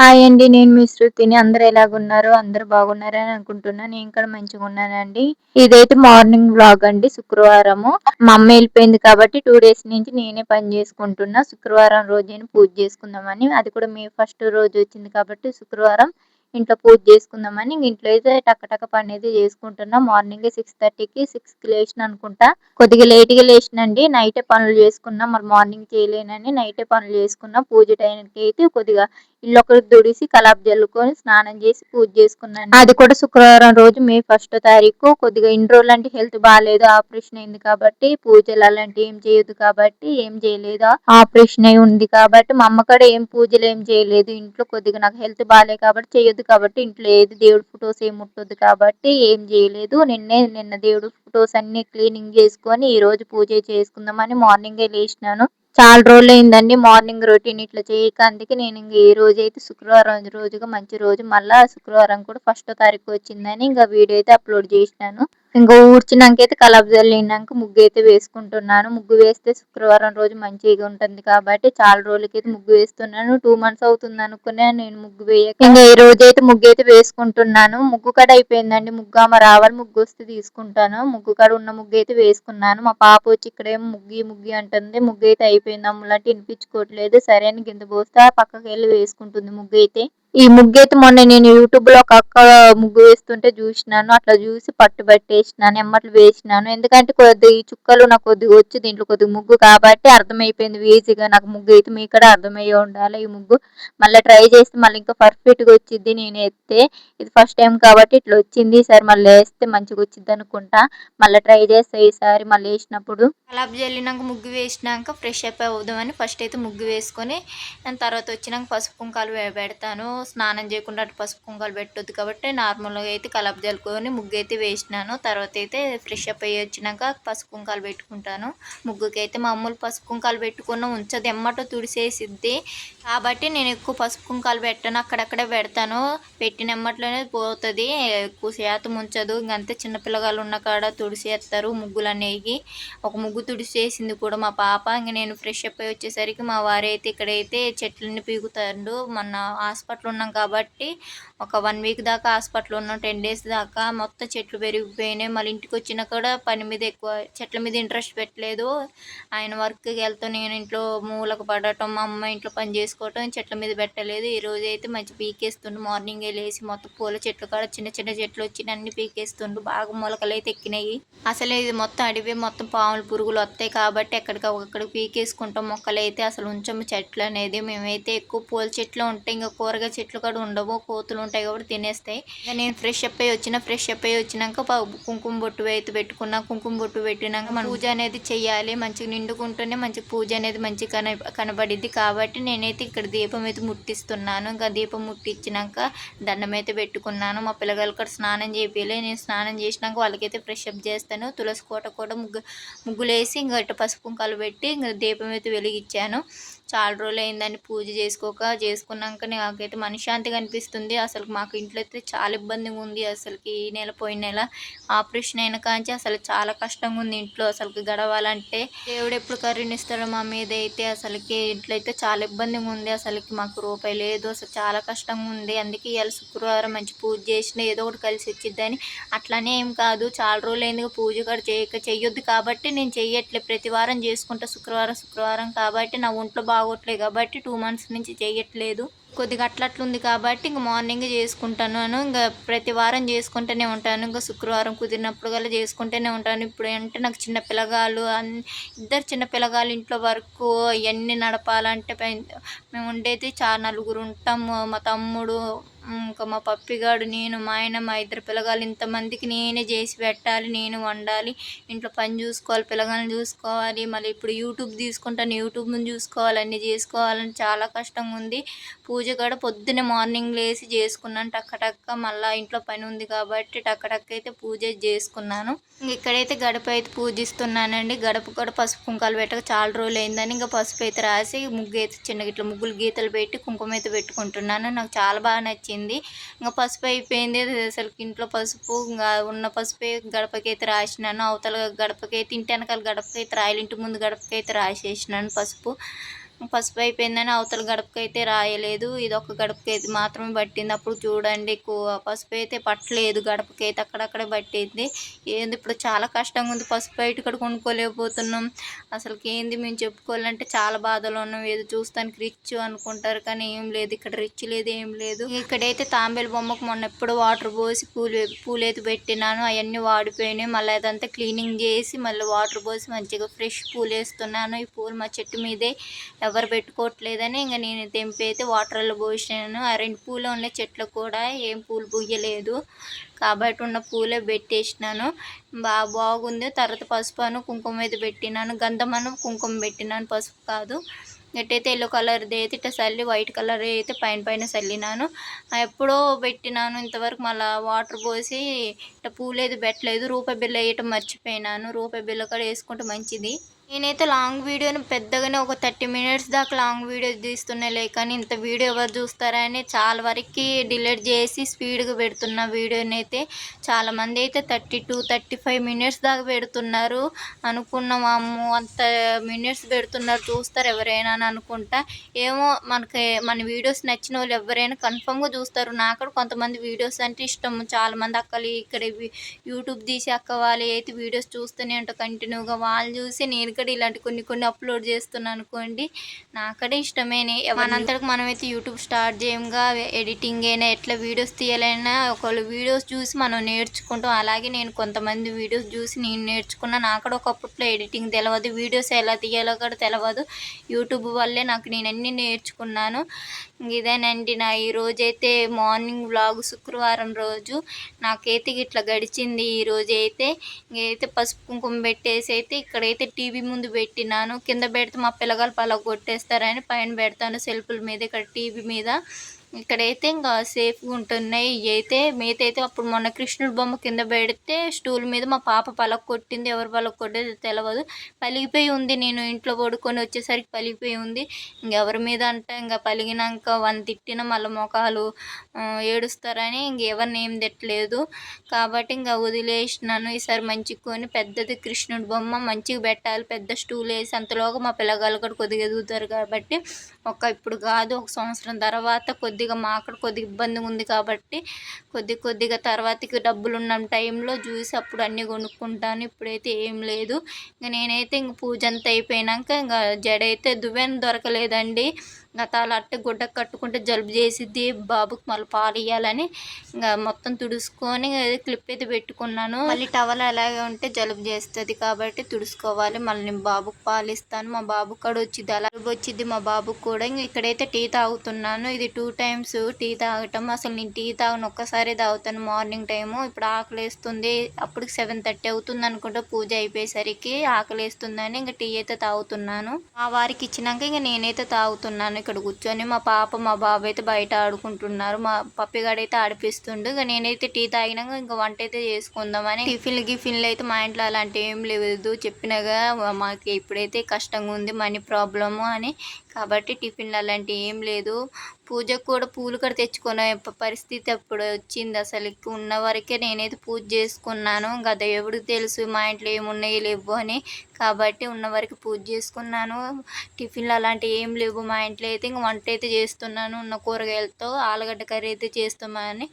Hi అండి. నేను మీ శృతిని. అందరూ ఎలాగున్నారు? అందరూ బాగున్నారని అనుకుంటున్నా. నేను కూడా మంచిగున్నానండి. ఇదైతే మార్నింగ్ వ్లాగ్ అండి. శుక్రవారము. మా అమ్మ ఎళ్ళిపోయింది కాబట్టి 2 డేస్ నుంచి నేనే పని జేసుకుంటున్నా. శుక్రవారం రోజైన పూజ చేసుకుందామని. అది కూడా మే ఫస్ట్ రోజొచ్చింది కాబట్టి శుక్రవారం ఇంట్లో పూజ చేసుకుందామని ఇంట్లో అయితే టక పనైతే చేసుకుంటున్నా. మార్నింగే 6:30కి 6కి లేషినా అనుకుంటా. కొద్దిగా లేట్‌గా లేషినండి. నైటే పనులు చేసుకున్నా. మరి మార్నింగ్ చేయలేనని నైటే పనులు చేసుకున్నా. పూజ టైంకి అయితే కొద్దిగా ఇల్లొకటి తుడిసి, కల్లాపు జల్లుకొని, స్నానం చేసి పూజ చేసుకున్నాను. అది కూడా శుక్రవారం రోజు మే 1 తారీఖు. కొద్దిగా ఇన్ని రోజులంటే హెల్త్ బాలేదు. ఆపరేషన్ అయింది కాబట్టి పూజలు అలాంటివి ఏం చేయొద్దు కాబట్టి ఏం చేయలేదు. ఆపరేషన్ అయి ఉంది కాబట్టి మా అమ్మ కాడ ఏం పూజలు ఏం చేయలేదు. ఇంట్లో కొద్దిగా నాకు హెల్త్ బాలేదు కాబట్టి చేయొద్దు కాబట్టి ఇంట్లో ఏది దేవుడి ఫోటోస్ ఏం ముట్టొద్దు కాబట్టి ఏం చేయలేదు. నిన్న దేవుడి ఫోటోస్ అన్నీ క్లీనింగ్ చేసుకొని ఈరోజు పూజ చేసుకుందామని మార్నింగే లేసినాను. చాలా రోజులయిందండి మార్నింగ్ రొటీన్ ఇట్లా చేయక. అందుకే నేను ఇంగ ఈ రోజైతే శుక్రవారం రోజుగా మంచి రోజు. మళ్ళా శుక్రవారం కూడా 1 తారీఖు వచ్చిందని ఇంగ వీడియో అయితే అప్‌లోడ్ చేసినాను. ఇంక ఊడ్చినంకైతే కల్లాపు జల్లినంక ముగ్గైతే వేసుకుంటున్నాను. ముగ్గు వేస్తే శుక్రవారం రోజు మంచిగా ఉంటుంది కాబట్టి చాలా రోజులకైతే ముగ్గు వేస్తున్నాను. 2 మంత్స్ అవుతుందనుకున్నా నేను ముగ్గు వేయక. ఇంగ ఈ రోజైతే ముగ్గైతే వేసుకుంటున్నాను. ముగ్గు కాడ అయిపోయిందండి. ముగ్గామె రావాలి ముగ్గొస్తే తీసుకుంటాను. ముగ్గు కాడ ఉన్న ముగ్గైతే వేసుకున్నాను. మా పాప వచ్చి ఇక్కడేమో ముగ్గి అంటుంది. ముగ్గైతే అయిపోయింది అమ్ములంటే ఇనిపించుకోవట్లేదు. సరే అని కింద పోస్తే పక్కకెళ్ళి వేసుకుంటుంది ముగ్గైతే. ఈ ముగ్గైతే మొన్న నేను యూట్యూబ్‌లో ఒక అక్క ముగ్గు వేస్తుంటే జూషినాను. అట్లా జూసి పట్టుబట్టేసినాను. ఎమ్మటనే వేసినాను. ఎందుకంటే కొద్దిగా ఈ చుక్కలు నాకు కొద్దిగా వచ్చు దీంట్లో కొద్దిగా ముగ్గు కాబట్టి అర్థమైపోయింది ఈజీగా నాకు ముగ్గైతే. మీకు కూడా అర్థమయ్యే ఉండాలి ఈ ముగ్గు. మళ్ళా ట్రై చేస్తే మళ్ళీ ఇంకా పర్ఫెక్ట్‌గా వచ్చిద్ది నేనేస్తే. ఇది ఫస్ట్ టైమ్ కాబట్టి ఇట్లా వచ్చింది. ఈసారి మళ్ళీ ఏస్తే మంచిగా వచ్చిద్దనుకుంటా. మళ్ళా ట్రై చేస్తా ఈసారి మళ్ళీ ఏసినప్పుడు. కల్లాపు జల్లినంక ముగ్గు వేసినాక ఫ్రెష్ అప్ అవుదామని ఫస్ట్ అయితే ముగ్గు వేసుకొని తర్వాత వచ్చినాక పసుపు కుంకాలు పెడతాను. స్నానం చేయకుండా అటు పసుపు కుంకాలు పెట్టొద్దు కాబట్టి నార్మల్‌గా అయితే కల్లాపు జల్లుకొని ముగ్గు అయితే వేసినాను. తర్వాత అయితే ఫ్రెష్ అప్ అయ్యి వచ్చినాక పసుపు కుంకాలు పెట్టుకుంటాను. ముగ్గుకైతే మామూలు పసుపు కుంకాలు పెట్టుకున్న ఉంచదు ఎమ్మట తుడిసేసిద్ది. కాబట్టి నేను ఎక్కువ పసుపు కుంకాలు పెట్టను. అక్కడక్కడే పెడతాను. పెట్టిన ఎమ్మట్లోనే పోతది. ఎక్కువ శాతం ఉంచదు. ఇంకంతే చిన్న పిల్లగాళ్ళు ఉన్న కాడ తుడిసేస్తారు ముగ్గులనేయి. ఒక ముగ్గు తుడిచేసింది కూడా మా పాప. ఇంక నేను ఫ్రెష్ అప్ అయ్యి వచ్చేసరికి మా వారైతే ఇక్కడైతే చెట్లన్నీ పీకుతాండు. మొన్న హాస్పిటల్ ఉన్నాం కాబట్టి ఒక 1 వీక్ దాకా హాస్పిటల్ ఉన్నాం. 10 డేస్ దాకా మొత్తం చెట్లు పెరిగిపోయినాయి. మళ్ళీ ఇంటికొచ్చినా కూడా పని మీద ఎక్కువ చెట్ల మీద ఇంట్రెస్ట్ పెట్టలేదు. ఆయన వర్క్‌కి వెళ్తూ నేను ఇంట్లో మూలకు పడటం, మా అమ్మ ఇంట్లో పని చేసుకోవటం చెట్ల మీద పెట్టలేదు. ఈరోజైతే మంచి పీకేస్తుండు. మార్నింగే లేసి మొత్తం పూల చెట్లు కాడ చిన్న చిన్న చెట్లు వచ్చినాయి అన్నీ పీకేస్తుండు. బాగా మొలకలైతే ఎక్కినాయి. అసలే ఇది మొత్తం అడవి మొత్తం పాములు పురుగులు వస్తాయి కాబట్టి ఎక్కడికక్కడ పీకేసుకుంటాం. మొక్కలైతే అసలు ఉంచము చెట్లు అనేది. మేమైతే ఎక్కువ పూల చెట్లు ఉంటాయి. ఇంకా కూరగాయ చెట్లు కూడా ఉండవు. కోతులు ఉంటాయి కాబట్టి తినేస్తాయి. ఇక నేను ఫ్రెష్ అప్ అయ్యి వచ్చినాక కుంకుమ బొట్టు అయితే పెట్టుకున్నా. కుంకుమ బొట్టు పెట్టినాక మనం పూజ అనేది చెయ్యాలి. మంచిగా నిండుకుంటూనే మంచి పూజ అనేది మంచిగా కనబడిద్ది కాబట్టి నేనైతే ఇక్కడ దీపం అయితే ముట్టిస్తున్నాను. ఇంకా దీపం ముట్టించినాక దండం అయితే పెట్టుకున్నాను. మా పిల్లగాళ్ళు కూడా స్నానం చేపియలే. నేను స్నానం చేసినాక వాళ్ళకైతే ఫ్రెష్ అప్ చేస్తాను. తులసి కోట కూడా ముగ్గులేసి ఇంకా ఇట్ట పసుపు కుంకాలు పెట్టి ఇంకా దీపం అయితే వెలిగించాను. చాలా రోజులు అయిందని పూజ చేసుకున్నాక నాకైతే మనశ్శాంతిగా అనిపిస్తుంది. అసలు మాకు ఇంట్లో అయితే చాలా ఇబ్బందిగా ఉంది. అసలుకి ఈ నెల పోయిన నెల ఆపరేషన్ అయిన కాంచి అసలు చాలా కష్టంగా ఉంది ఇంట్లో అసలుకి గడవాలంటే. దేవుడు ఎప్పుడు కరుణిస్తాడో మా మీద అయితే. అసలుకి ఇంట్లో అయితే చాలా ఇబ్బందిగా ఉంది. అసలుకి మాకు రూపాయి లేదు. అసలు చాలా కష్టంగా ఉంది. అందుకే ఇవాళ శుక్రవారం మంచి పూజ చేసిన ఏదో ఒకటి కలిసి వచ్చిద్దని. అట్లనే ఏం కాదు చాలా రోజులైందిగా పూజ కూడా చెయ్యొద్దు కాబట్టి నేను చెయ్యట్లే. ప్రతి వారం చేసుకుంటా శుక్రవారం కాబట్టి నా ఒంట్లో బాగోట్లేదు కాబట్టి 2 మంత్స్ నుంచి చెయ్యట్లేదు. కొద్దిగా అట్లట్లుంది కాబట్టి ఇంక మార్నింగ్ చేసుకుంటాను. ఇంకా ప్రతి వారం చేసుకుంటూనే ఉంటాను. ఇంకా శుక్రవారం కుదిరినప్పుడు కల్లా చేసుకుంటూనే ఉంటాను. ఇప్పుడు అంటే నాకు చిన్న పిల్లగాళ్ళు ఇద్దరు చిన్న పిల్లగాళ్ళు ఇంట్లో వర్కు ఇవన్నీ నడపాలంటే మేము ఉండేది నలుగురు ఉంటాము. మా తమ్ముడు ఇంకా మా పప్పిగాడు నేను మా ఆయన మా ఇద్దరు పిల్లగాళ్ళు ఇంతమందికి నేనే చేసి పెట్టాలి. నేను వండాలి. ఇంట్లో పని చూసుకోవాలి. పిల్లగాళ్ళని చూసుకోవాలి. మళ్ళీ ఇప్పుడు యూట్యూబ్ తీసుకుంటాను. యూట్యూబ్ని చూసుకోవాలి. అన్నీ చేసుకోవాలని చాలా కష్టంగా ఉంది. పూజ కూడా పొద్దున్నే మార్నింగ్ లేసి చేసుకున్నాను టక్క మళ్ళీ ఇంట్లో పని ఉంది కాబట్టి టక్క అయితే పూజ చేసుకున్నాను. ఇక్కడైతే గడప అయితే పూజిస్తున్నానండి. గడప కూడా పసుపు కుంకాలు పెట్టక చాలా రోజులు అయిందని ఇంకా పసుపు అయితే రాసి ముగ్గు అయితే చిన్నగా ఇట్లా ముగ్గులు గీతలు పెట్టి కుంకుమ అయితే పెట్టుకుంటున్నాను. నాకు చాలా బాగా నచ్చింది. ఇంకా పసుపు అయిపోయింది. అసలుకి ఇంట్లో పసుపు ఇంకా ఉన్న పసుపే గడపకైతే రాసినాను. అవతల గడపకైతే ఇంటి వెనకాల గడపకైతే రాయాలి. ఇంటి ముందు గడపకైతే రాసేసినాను పసుపు. పసుపు అయిపోయిందని అవతల గడపకైతే రాయలేదు. ఇదొక గడపకైతే మాత్రమే పట్టింది. అప్పుడు చూడండి పసుపు అయితే పట్టలేదు గడపకైతే, అక్కడక్కడే పట్టింది. ఏంది ఇప్పుడు చాలా కష్టంగా ఉంది. పసుపు బయట ఇక్కడ కొనుక్కోలేకపోతున్నాం. అసలుకి ఏంది మేము చెప్పుకోవాలంటే చాలా బాధలో ఉన్నాం. ఏదో చూస్తానికి రిచ్ అనుకుంటారు కానీ ఏం లేదు, ఇక్కడ రిచ్ లేదు ఏం లేదు. ఇక్కడైతే తాంబేలు బొమ్మకు మొన్న ఎప్పుడు వాటర్ పోసి పూలైతే పెట్టినాను, అవన్నీ వాడిపోయినాయి. మళ్ళీ అదంతా క్లీనింగ్ చేసి మళ్ళీ వాటర్ పోసి మంచిగా ఫ్రెష్ పూలు వేస్తున్నాను. ఈ పూలు మా చెట్టు మీదే ఎవరు పెట్టుకోవట్లేదని ఇంకా నేను తెంపి అయితే వాటర్లో పోసాను. ఆ 2 పూలు ఉన్నాయి చెట్లు కూడా, ఏం పూలు పూయలేదు కాబట్టి ఉన్న పూలే పెట్టేసినాను. బాగుంది. తర్వాత పసుపు కుంకుమ అయితే పెట్టినాను, గంధమను కుంకుమ పెట్టినాను, పసుపు కాదు. ఎట్టయితే ఎల్లో కలర్ది అయితే ఇట్లా చల్లి వైట్ కలర్ అయితే పైన చల్లినాను. ఎప్పుడో పెట్టినాను ఇంతవరకు మళ్ళీ వాటర్ పోసి ఇట్లా పూలు అయితే పెట్టలేదు. రూపాయి బిల్ల వేయటం మర్చిపోయినాను. రూపాయి బిల్ల కూడా వేసుకుంటే మంచిది. నేనైతే లాంగ్ వీడియోని పెద్దగానే ఒక 30 మినిట్స్ దాకా లాంగ్ వీడియో తీస్తున్నాలే కానీ ఇంత వీడియో ఎవరు చూస్తారని చాలా వరకు డిలీట్ చేసి స్పీడ్గా పెడుతున్న వీడియోని అయితే. చాలామంది అయితే 32-35 మినిట్స్ దాకా పెడుతున్నారు. అనుకున్నాము అంత మినిట్స్ పెడుతున్నారు, చూస్తారు ఎవరైనా అని అనుకుంటా. ఏమో మన వీడియోస్ నచ్చిన వాళ్ళు ఎవరైనా కన్ఫర్మ్గా చూస్తారు. నాకు కూడా కొంతమంది వీడియోస్ అంటే ఇష్టం. చాలామంది అక్కలు ఇక్కడ యూట్యూబ్ తీసి అక్క వాళ్ళు అయితే వీడియోస్ చూస్తూనే ఉంటారు కంటిన్యూగా. వాళ్ళు చూసి నేను ఇక్కడ ఇలాంటి కొన్ని అప్లోడ్ చేస్తున్నాను అనుకోండి. నాకడే ఇష్టమేనే. మనంతటికి మనమైతే యూట్యూబ్ స్టార్ట్ చేయంగా, ఎడిటింగ్ అయినా ఎట్లా వీడియోస్ తీయాలైనా ఒకళ్ళు వీడియోస్ చూసి మనం నేర్చుకుంటాం. అలాగే నేను కొంతమంది వీడియోస్ చూసి నేను నేర్చుకున్నా. నాకు కూడా ఒకప్పట్లో ఎడిటింగ్ తెలియదు, వీడియోస్ ఎలా తీయాలో కూడా తెలియదు. యూట్యూబ్ వల్లే నేను అన్నీ నేర్చుకున్నాను. ఇదేనండి నా ఈరోజైతే మార్నింగ్ వ్లాగ్, శుక్రవారం రోజు నాకైతే ఇట్లా గడిచింది. ఈరోజు అయితే పసుపు కుంకుమ పెట్టేసి అయితే ఇక్కడైతే టీవీ ముందు పెట్టినాను. కింద పెడితే మా పిల్లగాలు పలగొట్టేస్తారని పైన పెడతాను సెల్ఫుల మీద, ఇక్కడ టీవీ మీద. ఇక్కడైతే ఇంకా సేఫ్గా ఉంటున్నాయి. ఇవైతే మేతైతే అప్పుడు మొన్న కృష్ణుడి బొమ్మ కింద పెడితే స్టూల్ మీద మా పాప పలక కొట్టింది. ఎవరు పలక కొట్టేది తెలియదు, పలిగిపోయి ఉంది. నేను ఇంట్లో పడుకొని వచ్చేసరికి పలిగిపోయి ఉంది. ఇంకెవరి మీద అంటే ఇంకా పలిగినాక వన్ తిట్టిన మళ్ళీ మొఖాలు ఏడుస్తారని ఇంకెవరిని ఏం తిట్టలేదు కాబట్టి ఇంకా వదిలేసినాను. ఈసారి మంచిగా కొని పెద్దది కృష్ణుడి బొమ్మ మంచిగా పెట్టాలి, పెద్ద స్టూల్ వేసి. అంతలోగా మా పిల్లగాళ్ళు కూడా కొద్దిగా ఎదుగుతారు కాబట్టి ఇప్పుడు కాదు ఒక సంవత్సరం తర్వాత కొద్దిగా మాకు కొద్దిగా ఇబ్బందిగా ఉంది కాబట్టి కొద్దిగా తర్వాతకి డబ్బులు ఉన్న టైంలో చూసి అప్పుడు అన్నీ కొనుక్కుంటాను. ఇప్పుడైతే ఏం లేదు. ఇంకా నేనైతే ఇంక పూజ అంతా అయిపోయినాక ఇంకా జడ అయితే దువ్వెన దొరకలేదండి. తల అట్ట గుడ్డ కట్టుకుంటే జలుబు చేసిద్ది, బాబుకి మళ్ళీ పాలు ఇవ్వాలని ఇంకా మొత్తం తుడుచుకొని క్లిప్ అయితే పెట్టుకున్నాను. మళ్ళీ టవల్ అలాగే ఉంటే జలుబు చేస్తుంది కాబట్టి తుడుచుకోవాలి. మళ్ళీ నేను బాబుకి పాలు ఇస్తాను. మా బాబు కూడా వచ్చింది, అలా వచ్చింది మా బాబుకి కూడా. ఇక్కడైతే టీ తాగుతున్నాను. ఇది 2 టైమ్స్ టీ తాగటం. అసలు నేను టీ తాగను, ఒక్కసారి తాగుతాను మార్నింగ్ టైము. ఇప్పుడు ఆకలి వేస్తుంది, అప్పటికి 7:30 అవుతుంది అనుకుంటా పూజ అయిపోయేసరికి. ఆకలి వేస్తుందని ఇంకా టీ అయితే తాగుతున్నాను. మా వారికి ఇచ్చినాక ఇంకా నేనైతే తాగుతున్నాను ఇక్కడ కూర్చొని. మా పాప మా బాబు అయితే బయట ఆడుకుంటున్నారు. మా పప్పిగాడైతే ఆడిపిస్తుండు. ఇక నేనైతే టీ తాగినాక ఇంకా వంట అయితే చేసుకుందామని. గిఫిన్లు అయితే మా ఇంట్లో అలాంటి ఏం లేదు. చెప్పినగా మాకు ఇప్పుడైతే కష్టంగా ఉంది, మనీ ప్రాబ్లము అని, కాబట్టి టిఫిన్లు అలాంటివి ఏం లేదు. పూజకు కూడా పూలు కూడా తెచ్చుకునే పరిస్థితి అప్పుడు వచ్చింది. అసలు ఉన్న వరకే నేనైతే పూజ చేసుకున్నాను. ఇంకా దేవుడికి తెలుసు మా ఇంట్లో ఏమున్నాయి లేవు అని, కాబట్టి ఉన్న వరకు పూజ చేసుకున్నాను. టిఫిన్లు అలాంటివి ఏం లేవు మా ఇంట్లో అయితే. ఇంక వంట అయితే చేస్తున్నాను ఉన్న కూరగాయలతో. ఆలుగడ్డ కర్రీ అయితే చేస్తామని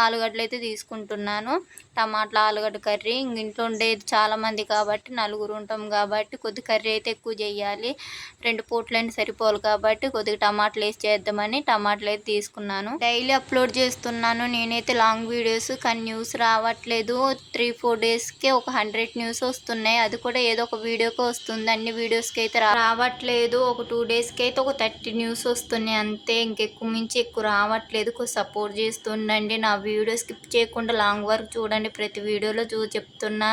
ఆలుగడ్డలు అయితే తీసుకుంటున్నాను. టమాటాలు, ఆలుగడ్డ కర్రీ. ఇంక ఇంట్లో ఉండేది చాలామంది కాబట్టి, నలుగురు ఉంటాం కాబట్టి కొద్ది కర్రీ అయితే ఎక్కువ చేయాలి. 2 పూట్లైనా సరిపోవాలి కాబట్టి కొద్దిగా టమాటాలు వేసి చేద్దామని టమాటాలు అయితే తీసుకున్నాను. డైలీ అప్లోడ్ చేస్తున్నాను నేనైతే లాంగ్ వీడియోస్, కానీ న్యూస్ రావట్లేదు. 3-4 డేస్కే ఒక 100 న్యూస్ వస్తున్నాయి. అది కూడా ఏదో ఒక వీడియోకి వస్తుంది, అన్ని వీడియోస్కి అయితే రావట్లేదు. ఒక 2 డేస్కి అయితే ఒక 30 న్యూస్ వస్తున్నాయి అంతే. ఇంకెక్కువ మించి ఎక్కువ రావట్లేదు. కొంచెం సపోర్ట్ చేస్తుండండి. నా వీడియో స్కిప్ చేయకుండా లాంగ్ వరకు చూడండి. ప్రతి వీడియోలో చెప్తున్నా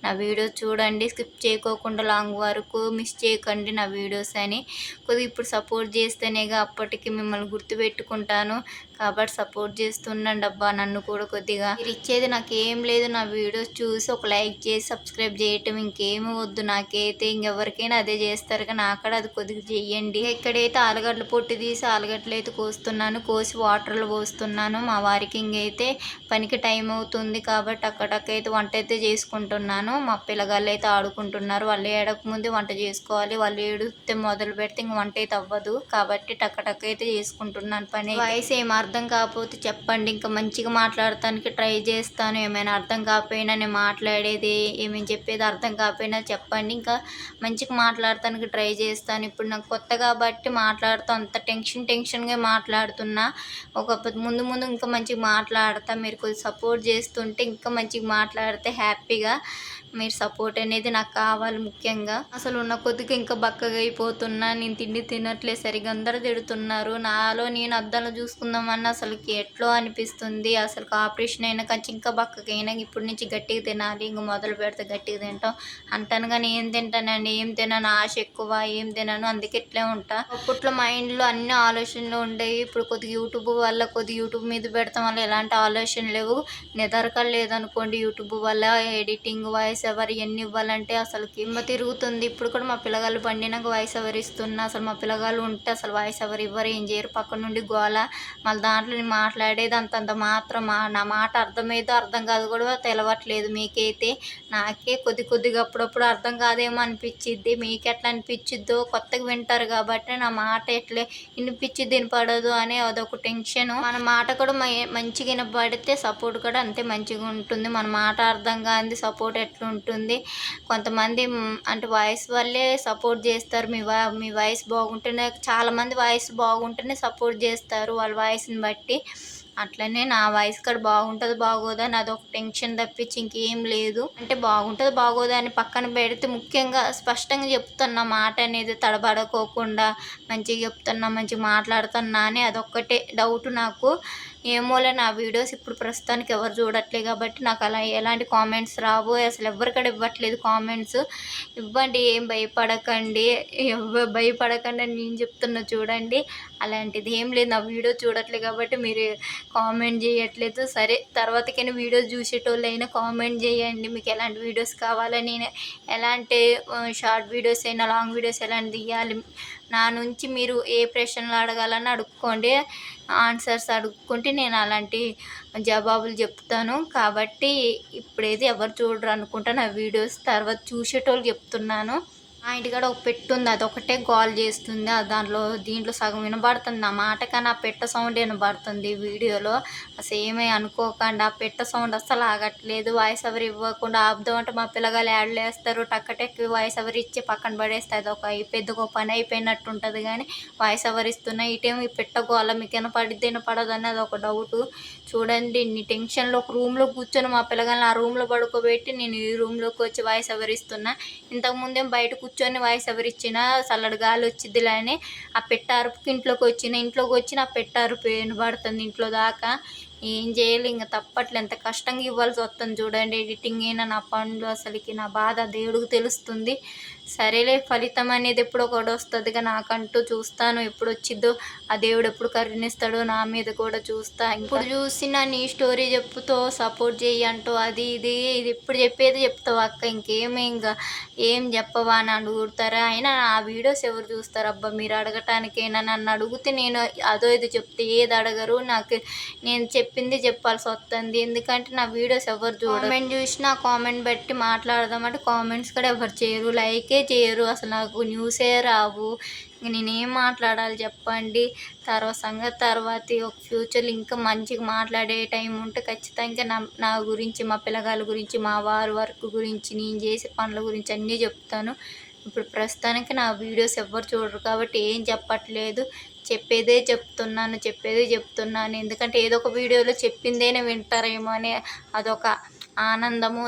నా వీడియోస్ చూడండి, స్కిప్ చేయకోకుండా లాంగ్ వరకు మిస్ చేయకండి నా వీడియోస్ అని. కొద్దిగా ఇప్పుడు సపోర్ట్ చేస్తేనేగా అప్పటికి మిమ్మల్ని గుర్తుపెట్టుకుంటాను. కాబట్టి సపోర్ట్ చేస్తుండండి అబ్బా నన్ను కూడా కొద్దిగా. మీరు ఇచ్చేది నాకేం లేదు, నా వీడియోస్ చూసి ఒక లైక్ చేసి సబ్స్క్రైబ్ చేయటం ఇంకేమి వద్దు నాకైతే. ఇంకెవరికైనా అదే చేస్తారు కానీ నాకు అది కొద్దిగా చెయ్యండి. ఇక్కడైతే ఆలుగడ్డలు పొట్టు తీసి ఆలుగడ్డలు అయితే కోస్తున్నాను, కోసి వాటర్లో పోస్తున్నాను. మా వారికి ఇంకైతే పనికి టైం అవుతుంది కాబట్టి అక్కడక్కైతే వంట అయితే చేసుకుంటున్నాను. మా పిల్లగాళ్ళు అయితే ఆడుకుంటున్నారు. వాళ్ళు ఏడకముందే వంట చేసుకోవాలి, వాళ్ళు ఏడిస్తే మొదలు పెడితే ఇంక వంట అయితే అవ్వదు కాబట్టి టక్క అయితే చేసుకుంటున్నాను పని. వాయిస్ ఏం అర్థం కాకపోతే చెప్పండి, ఇంకా మంచిగా మాట్లాడటానికి ట్రై చేస్తాను. ఏమైనా అర్థం కాకపోయినా నేను మాట్లాడేది ఏమేమి చెప్పేది అర్థం కాకపోయినా చెప్పండి, ఇంకా మంచిగా మాట్లాడటానికి ట్రై చేస్తాను. ఇప్పుడు నాకు కొత్త కాబట్టి మాట్లాడుతూ అంత టెన్షన్గా మాట్లాడుతున్నా. ఒక ముందు ముందు ఇంకా మంచిగా మాట్లాడతా. మీరు కొద్దిగా సపోర్ట్ చేస్తుంటే ఇంకా మంచిగా మాట్లాడితే హ్యాపీగా. మీరు సపోర్ట్ అనేది నాకు కావాలి ముఖ్యంగా. అసలు ఉన్న కొద్దిగా ఇంకా బక్కగా అయిపోతున్నా, నేను తిండి తినట్లేదు సరిగ్గా, అందరూ తిడుతున్నారు. నాలో నేను అద్దంలో చూసుకుందామన్నా అసలుకి ఎట్లో అనిపిస్తుంది. అసలు ఆపరేషన్ అయినా కొంచెం ఇంకా బక్కగైనా ఇప్పటి నుంచి గట్టిగా తినాలి, ఇంక మొదలు పెడితే గట్టిగా తింటాం అంటాను కానీ ఏం తింటానండి, ఏం తినను, ఆశ ఎక్కువ, ఏం తినను, అందుకే ఇట్లే ఉంటా. అప్పట్లో మైండ్లో అన్ని ఆలోచనలు ఉండేవి, ఇప్పుడు కొద్దిగా యూట్యూబ్ వల్ల కొద్దిగా యూట్యూబ్ మీద పెడతాం వల్ల ఎలాంటి ఆలోచనలు లేవు. నిద్రకలు లేదనుకోండి యూట్యూబ్ వల్ల, ఎడిటింగ్ వాయిస్ ఓవర్ ఇవన్నీ ఇవ్వాలంటే అసలు కిమ్మ తిరుగుతుంది. ఇప్పుడు కూడా మా పిల్లగాళ్ళు పండినాక వాయిస్ ఓవర్ ఇస్తున్నా. అసలు మా పిల్లగాళ్ళు ఉంటే అసలు వాయిస్ ఓవర్ ఇవ్వరు, ఏం చేయరు, పక్క నుండి గోల. మళ్ళీ దాంట్లో నేను మాట్లాడేది అంతంత మాత్రం, నా మాట అర్థమైతే అర్థం కాదు కూడా తెలవట్లేదు మీకైతే. నాకే కొద్దిగా అప్పుడప్పుడు అర్థం కాదేమో అనిపించిద్ది, మీకు ఎట్లా అనిపించిద్దో. కొత్తగా వింటారు కాబట్టి నా మాట ఎట్లే వినిపించిద్ది వినపడదు అనే అదొక టెన్షన్. మన మాట కూడా మంచిగా వినపడితే సపోర్ట్ కూడా అంతే మంచిగా ఉంటుంది. మన మాట అర్థం కానిది సపోర్ట్ ఎట్లుంటుంది. కొంతమంది అంటే వాయిస్ వల్లే సపోర్ట్ చేస్తారు. మీ వాయిస్ బాగుంటేనే, చాలామంది వాయిస్ బాగుంటేనే సపోర్ట్ చేస్తారు వాళ్ళ వాయిస్ని బట్టి. అట్లనే నా వాయిస్ కూడా బాగుంటుంది బాగోదా అని అదొక టెన్షన్ తప్పించి ఇంకేం లేదు. అంటే బాగుంటుంది బాగోదా అని పక్కన పెడితే ముఖ్యంగా స్పష్టంగా చెప్తున్నా, మాట అనేది తడబడుకోకుండా మంచిగా చెప్తున్నా, మంచిగా మాట్లాడుతున్నా అని అదొక్కటే డౌట్ నాకు. ఏమోలే, నా వీడియోస్ ఇప్పుడు ప్రస్తుతానికి ఎవరు చూడట్లేదు కాబట్టి నాకు అలా ఎలాంటి కామెంట్స్ రావు. అసలు ఎవరు కూడా ఇవ్వట్లేదు కామెంట్స్. ఇవ్వండి, ఏం భయపడకండి, భయపడకండి అని నేను చెప్తున్నా చూడండి. అలాంటిది ఏం లేదు, నా వీడియో చూడట్లేదు కాబట్టి మీరు కామెంట్ చేయట్లేదు. సరే, తర్వాతకైనా వీడియోస్ చూసేటోళ్ళు అయినా కామెంట్ చేయండి, మీకు ఎలాంటి వీడియోస్ కావాలని, ఎలాంటి షార్ట్ వీడియోస్ అయినా లాంగ్ వీడియోస్ ఎలాంటి తీయాలి. నా నుంచి మీరు ఏ ప్రశ్నలు అడగాలని అడుక్కోండి, ఆన్సర్స్ అడుక్కుంటే నేను అలాంటి జవాబులు చెప్తాను. కాబట్టి ఇప్పుడైతే ఎవరు చూడరు అనుకుంటా నా వీడియోస్, తర్వాత చూసేటోళ్ళు చెప్తున్నాను. మా ఇంటికాడ ఒక పెట్టు ఉంది, అదొకటే కాల్ చేస్తుంది. దీంట్లో సగం వినబడుతుంది నా మాట, కానీ ఆ పెట్ట సౌండ్ వినబడుతుంది వీడియోలో. సేమే అనుకోకండి, ఆ పెట్ట సౌండ్ అస్సలు ఆగట్లేదు. వాయిస్ ఓవర్ ఇవ్వకుండా ఆపుదామంటే మా పిల్లగాళ్ళు యాడ్లు వేస్తారు, టక్కటెక్కి వాయిస్ ఓవర్ ఇచ్చి పక్కన పడేస్తే అది ఒక పెద్దగా పని అయిపోయినట్టు ఉంటుంది. కానీ వాయిస్ ఓవర్ ఇస్తున్నా ఇటేమో ఈ పెట్ట గోల మీకు వినపడిద్ది వినపడదు అనేది ఒక డౌటు. చూడండి, ఇన్ని టెన్షన్లో ఒక రూమ్లో కూర్చొని మా పిల్లగాళ్ళని ఆ రూమ్లో పడుకోబెట్టి నేను ఈ రూమ్లోకి వచ్చి వాయిస్ ఓవర్ ఇస్తున్నా. ఇంతకుముందేం బయట కూర్చొని వాయిస్ ఓవర్ ఇచ్చిన చల్లటి గాలి వచ్చిద్దిలే అని ఆ పెట్ట అరుపుకి ఇంట్లోకి వచ్చిన ఆ పెట్ట అరుపు వినబడుతుంది ఇంట్లో దాకా. ఏం చేయాలి, ఇంకా తప్పట్లే, ఎంత కష్టంగా ఇవ్వాల్సి వస్తుంది చూడండి. ఎడిటింగ్ అయినా నా పనులు, అసలుకి నా బాధ దేవుడికి తెలుస్తుంది. సరేలే, ఫలితం అనేది ఎప్పుడు ఒకటి వస్తుందిగా నాకంటూ. చూస్తాను ఎప్పుడు వచ్చిద్దో, ఆ దేవుడు ఎప్పుడు కరుణిస్తాడో నా మీద కూడా చూస్తా. ఇప్పుడు చూసిన నీ స్టోరీ చెప్పుతో సపోర్ట్ చేయంటూ అది ఇది ఇప్పుడు చెప్పేది చెప్తావు అక్క, ఇంకేమి ఇంకా ఏం చెప్పవా అని అడుగుతారా? అయినా ఆ వీడియోస్ ఎవరు చూస్తారు అబ్బా, మీరు అడగటానికైనా. నన్ను అడిగితే నేను అదో ఇది చెప్తే ఏది అడగరు, నాకు నేను చెప్పింది చెప్పాల్సి వస్తుంది. ఎందుకంటే నా వీడియోస్ ఎవరు చూడరు. కామెంట్ చూసినా కామెంట్ బట్టి మాట్లాడదామంటే కామెంట్స్ కూడా ఎవరు చేయరు, లైకే చేయరు, అసలు నాకు న్యూసే రావు. ఇంక నేనేం మాట్లాడాలి చెప్పండి. తర్వాత ఒక ఫ్యూచర్లో ఇంకా మంచిగా మాట్లాడే టైం ఉంటే ఖచ్చితంగా నా గురించి, మా పిల్లగాళ్ళ గురించి, మా వారి వర్క్ గురించి, నేను చేసే పనుల గురించి అన్నీ చెప్తాను. ఇప్పుడు ప్రస్తుతానికి నా వీడియోస్ ఎవ్వరు చూడరు కాబట్టి ఏం చెప్పట్లేదు, చెప్పేదే చెప్తున్నాను. ఎందుకంటే ఏదో ఒక వీడియోలో చెప్పిందేనే వింటారేమో అని అదొక ఆనందము,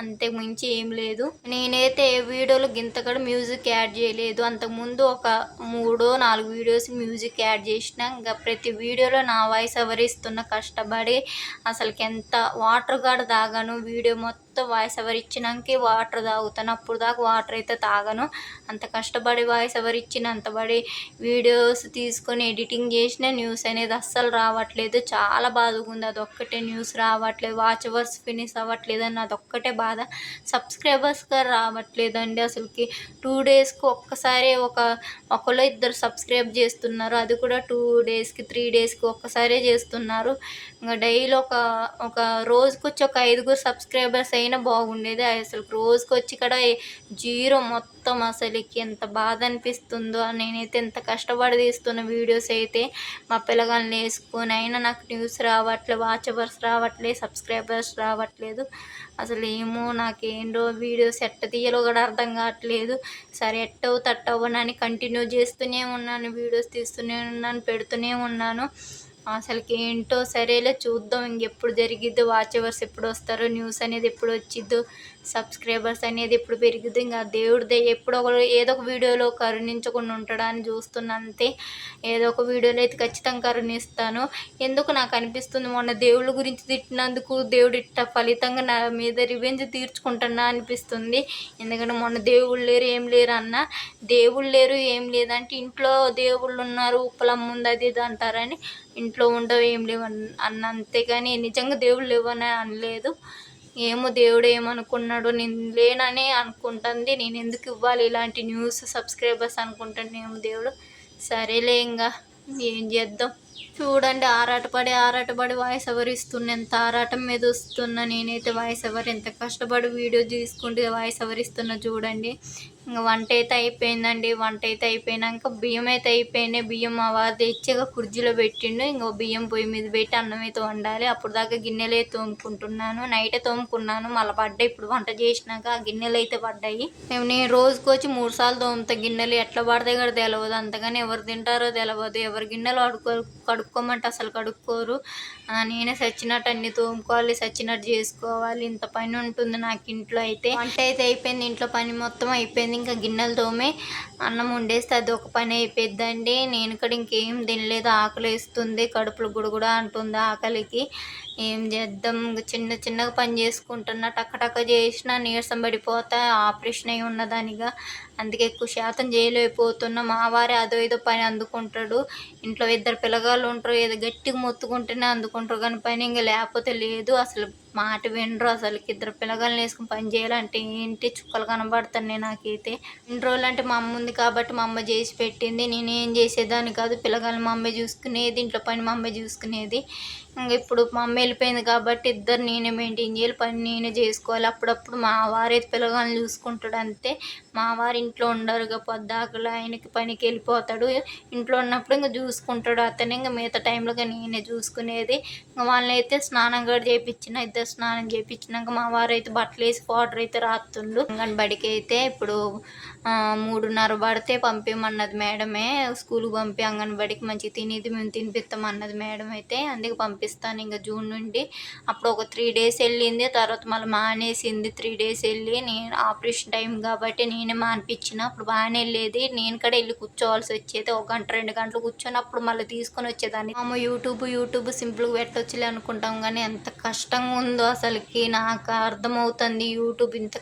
అంతకు మించి ఏం లేదు. నేనైతే ఏ వీడియోలో గింత కూడా మ్యూజిక్ యాడ్ చేయలేదు. అంతకుముందు ఒక 3-4 వీడియోస్ మ్యూజిక్ యాడ్ చేసిన. ఇంకా ప్రతి వీడియోలో నా వాయిస్ ఓవర్ ఇస్తున్న కష్టపడి అసలుకి ఎంత వాటర్ కూడా తాగాను. వీడియో మొత్తం చూద్దాం వాయిస్ ఓవర్ ఇచ్చినాకే వాటర్ తాగుతాను, అప్పుడు దాకా వాటర్ అయితే తాగను. అంత కష్టపడి వాయిస్ ఓవర్ ఇచ్చిన అంతబడి వీడియోస్ తీసుకొని ఎడిటింగ్ చేసిన న్యూస్ అనేది అస్సలు రావట్లేదు. చాలా బాధగా ఉంది. అదొక్కటే న్యూస్ రావట్లేదు, వాచ్ అవర్స్ ఫినిష్ అవ్వట్లేదు అని అదొక్కటే బాధ. సబ్స్క్రైబర్స్గా రావట్లేదండి అసలుకి. 2 డేస్కి ఒక్కసారి ఒకళ్ళు ఇద్దరు సబ్స్క్రైబ్ చేస్తున్నారు, అది కూడా 2 డేస్కి 3 డేస్కి ఒక్కసారే చేస్తున్నారు. ఇంకా డైలీ ఒక రోజుకొచ్చి ఒక 5గురు సబ్స్క్రైబర్స్ అయినా బాగుండేది. అసలు రోజుకొచ్చి ఇక్కడ 0 మొత్తం. అసలుకి ఎంత బాధ అనిపిస్తుందో. నేనైతే ఎంత కష్టపడి తీస్తున్న వీడియోస్ అయితే మా పిల్లగాళ్ళని వేసుకొని అయినా నాకు న్యూస్ రావట్లేదు, వాచ్ అవర్స్ రావట్లేదు, సబ్స్క్రైబర్స్ రావట్లేదు. అసలు ఏమో నాకేంటో వీడియోస్ ఎట్ట తీయాలో కూడా అర్థం కావట్లేదు. సరే ఎట్టవు తట్టవనని కంటిన్యూ చేస్తూనే ఉన్నాను, వీడియోస్ తీస్తూనే ఉన్నాను, పెడుతూనే ఉన్నాను. అసలుకి ఏంటో సరేలే చూద్దాం ఇంకెప్పుడు జరిగిద్దో, వాచ్ అవర్స్ ఎప్పుడు వస్తారో, న్యూస్ అనేది ఎప్పుడు వచ్చిద్దో, సబ్స్క్రైబర్స్ అనేది ఎప్పుడు పెరిగిద్దో. ఇంకా దేవుడిదే ఎప్పుడో ఏదో ఒక వీడియోలో కరుణించకుండా ఉంటాడా అని చూస్తున్నా అంతే. ఏదో ఒక వీడియోలో అయితే ఖచ్చితంగా కరుణిస్తాను. ఎందుకు నాకు అనిపిస్తుంది మొన్న దేవుళ్ళ గురించి తిట్టినందుకు దేవుడు ఇట్ట ఫలితంగా నా మీద రివెంజ్ తీర్చుకుంటున్నా అనిపిస్తుంది. ఎందుకంటే మొన్న దేవుళ్ళు లేరు ఏం లేరు అన్న, దేవుళ్ళు లేరు ఏం లేదంటే ఇంట్లో దేవుళ్ళు ఉన్నారు, ఉప్పలమ్మ ఉంది అది ఇది అంటారని ఇంట్లో ఉండవు ఏం లేవు అన్న, అంతేగాని నిజంగా దేవుళ్ళు లేవని అనలేదు. ఏమో దేవుడు ఏమనుకున్నాడో, నేను లేననే అనుకుంటుంది. నేను ఎందుకు ఇవ్వాలి ఇలాంటి న్యూస్ సబ్స్క్రైబర్స్ అనుకుంటానేమో దేవుడు. సరేలే ఇంకా ఏం చేద్దాం. చూడండి ఆరాటపడి వాయిస్ ఓవర్ ఇస్తున్నా, ఎంత ఆరాటం మీద వస్తున్నా నేనైతే. వాయిస్ ఓవర్ ఎంత కష్టపడి వీడియో తీసుకుంటే వాయిస్ ఓవర్ ఇస్తున్నా చూడండి. ఇంకా వంట అయితే అయిపోయిందండి. వంట అయితే అయిపోయినాక బియ్యం అయితే అయిపోయినాయి. బియ్యం మా వారు తెచ్చిగా ఫ్రిడ్జ్లో పెట్టిండు. ఇంకో బియ్యం పొయ్యి మీద పెట్టి అన్నం అయితే వండాలి. అప్పుడు దాకా గిన్నెలు అయితే తోముకుంటున్నాను. నైటే తోముకున్నాను, మళ్ళీ పడ్డాయి ఇప్పుడు వంట చేసినాక ఆ గిన్నెలు అయితే పడ్డాయి. నేను రోజుకి వచ్చి 3 సార్లు తోముతా గిన్నెలు. ఎట్లా పడతాయి కూడా తెలియదు, అంతగాని ఎవరు తింటారో తెలియదు. ఎవరి గిన్నెలు కడుక్కోమంటే అసలు కడుక్కోరు. నేనే సచ్చినట్టు అన్ని తోముకోవాలి, సచ్చినట్టు చేసుకోవాలి. ఇంత పని ఉంటుంది నాకు ఇంట్లో అయితే. వంట అయితే అయిపోయింది, ఇంట్లో పని మొత్తం అయిపోయింది. ఇంకా గిన్నెలు తోమే అన్నం వండేస్తే అది ఒక పని అయిపోద్దండి. నేను ఇక్కడ ఇంకేం తినలేదు, ఆకలి వేస్తుంది, కడుపులో గుడుగుడా అంటుంది ఆకలికి. ఏం చేద్దాం, చిన్నగా పని చేసుకుంటున్నా, టక్క చేసినా నీరసం పడిపోతా. ఆపరేషన్ అయి ఉన్నదానిగా అందుకే ఎక్కువ శాతం చేయలేకపోతున్నా. మా వారే అదో ఏదో పని అందుకుంటాడు. ఇంట్లో 2 పిల్లగాళ్ళు ఉంటారు, ఏదో గట్టిగా మొత్తుకుంటేనే అందుకుంటారు కానీ పని ఇంకా లేకపోతే లేదు. అసలు మాట వినరు. అసలుకి 2 పిల్లగాళ్ళని వేసుకుని పని చేయాలంటే ఏంటి చుక్కలు కనబడుతున్నాయి నాకైతే. ఇన్ని రోజులు అంటే మా అమ్మ ఉంది కాబట్టి మా అమ్మ చేసి పెట్టింది, నేనేం చేసేదాన్ని కాదు. పిల్లగాళ్ళని మా అమ్మే చూసుకునేది, ఇంట్లో పని మా అమ్మే చూసుకునేది. ఇంక ఇప్పుడు మా అమ్మ వెళ్ళిపోయింది కాబట్టి ఇద్దరు నేనే మెయింటైన్ చేయాలి, పని నేనే చేసుకోవాలి. అప్పుడప్పుడు మా వారైతే పిల్లగాళ్ళని చూసుకుంటాడు అంతే. మా వారు ఇంట్లో ఉండరుగా, పొద్దాకలు ఆయనకి పనికి వెళ్ళిపోతాడు. ఇంట్లో ఉన్నప్పుడు ఇంకా చూసుకుంటాడు అతను. ఇంకా మిగతా టైంలో నేనే చూసుకునేది. ఇంకా వాళ్ళని అయితే స్నానం కూడా చేయించిన, ఇద్దరు స్నానం చేయించినాక మా వారు అయితే బట్టలు వేసి పౌడర్ అయితే రాస్తుండు. అంగన్బడికి అయితే ఇప్పుడు 3:30 పడితే పంపించమన్నది మేడమే. స్కూల్కి పంపి అంగన్బడికి మంచిగా తినేది మేము తినిపిస్తామన్నది మేడం అయితే. అందుకే పంపిస్తాను ఇంకా జూన్ నుండి. అప్పుడు ఒక 3 డేస్ వెళ్ళింది, తర్వాత మళ్ళీ మానేసింది. 3 డేస్ వెళ్ళి నేను ఆపరేషన్ టైం కాబట్టి నేనే మానిపించిన. అప్పుడు బాగానే వెళ్ళేది, నేను కూడా వెళ్ళి కూర్చోవాల్సి వచ్చేది. 1 గంట 2 గంటలు కూర్చొని అప్పుడు మళ్ళీ తీసుకొని వచ్చేదాన్ని. యూట్యూబ్ సింపుల్గా పెట్టొచ్చులే అనుకుంటాం కానీ ఎంత కష్టంగా ఉందో అసలుకి నాకు అర్థమవుతుంది యూట్యూబ్ ఇంత